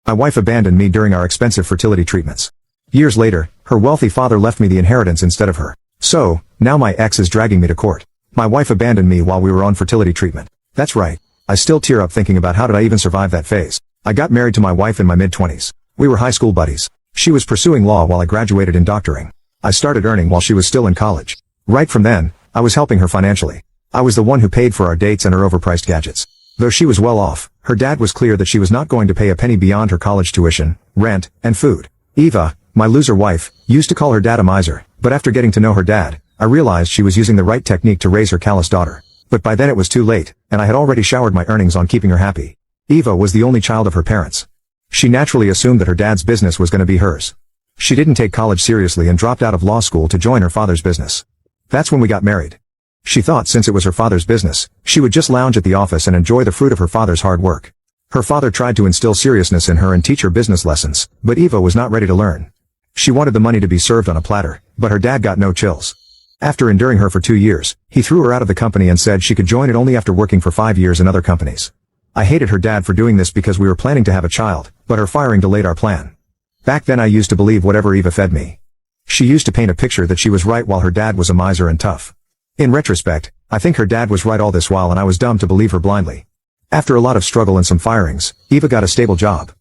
My wife abandoned me during our expensive fertility treatments. Years later, her wealthy father left me the inheritance instead of her. So, now my ex is dragging me to court. My wife abandoned me while we were on fertility treatment. That's right. I still tear up thinking about how did I even survive that phase. I got married to my wife in my mid-20s. We were high school buddies. She was pursuing law while I graduated in doctoring. I started earning while she was still in college. Right from then, I was helping her financially. I was the one who paid for our dates and her overpriced gadgets. Though she was well off, her dad was clear that she was not going to pay a penny beyond her college tuition, rent, and food. Eva, my loser wife, used to call her dad a miser, but after getting to know her dad, I realized she was using the right technique to raise her callous daughter. But by then it was too late, and I had already showered my earnings on keeping her happy. Eva was the only child of her parents. She naturally assumed that her dad's business was going to be hers. She didn't take college seriously and dropped out of law school to join her father's business. That's when we got married. She thought since it was her father's business, she would just lounge at the office and enjoy the fruit of her father's hard work. Her father tried to instill seriousness in her and teach her business lessons, but Eva was not ready to learn. She wanted the money to be served on a platter, but her dad got no chills. After enduring her for 2 years, he threw her out of the company and said she could join it only after working for 5 years in other companies. I hated her dad for doing this because we were planning to have a child, but her firing delayed our plan. Back then I used to believe whatever Eva fed me. She used to paint a picture that she was right while her dad was a miser and tough. In retrospect, I think her dad was right all this while and I was dumb to believe her blindly. After a lot of struggle and some firings, Eva got a stable job.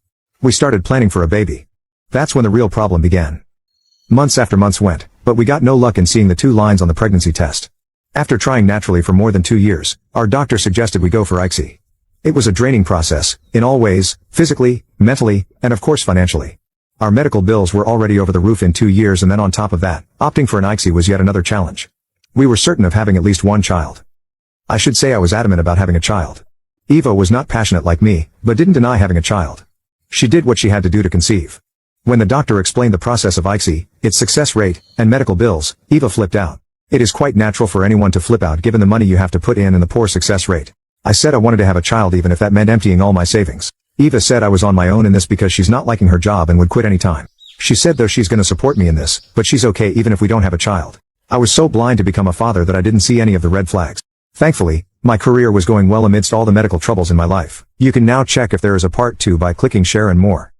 We started planning for a baby. That's when the real problem began. Months after months went, but we got no luck in seeing the 2 lines on the pregnancy test. After trying naturally for more than 2 years, our doctor suggested we go for ICSI. It was a draining process, in all ways, physically, mentally, and of course financially. Our medical bills were already over the roof in 2 years and then on top of that, opting for an ICSI was yet another challenge. We were certain of having at least one child. I should say I was adamant about having a child. Eva was not passionate like me, but didn't deny having a child. She did what she had to do to conceive. When the doctor explained the process of ICSI, its success rate, and medical bills, Eva flipped out. It is quite natural for anyone to flip out given the money you have to put in and the poor success rate. I said I wanted to have a child even if that meant emptying all my savings. Eva said I was on my own in this because she's not liking her job and would quit any time. She said though she's going to support me in this, but she's okay even if we don't have a child. I was so blind to become a father that I didn't see any of the red flags. Thankfully, my career was going well amidst all the medical troubles in my life. You can now check if there is a part 2 by clicking share and more.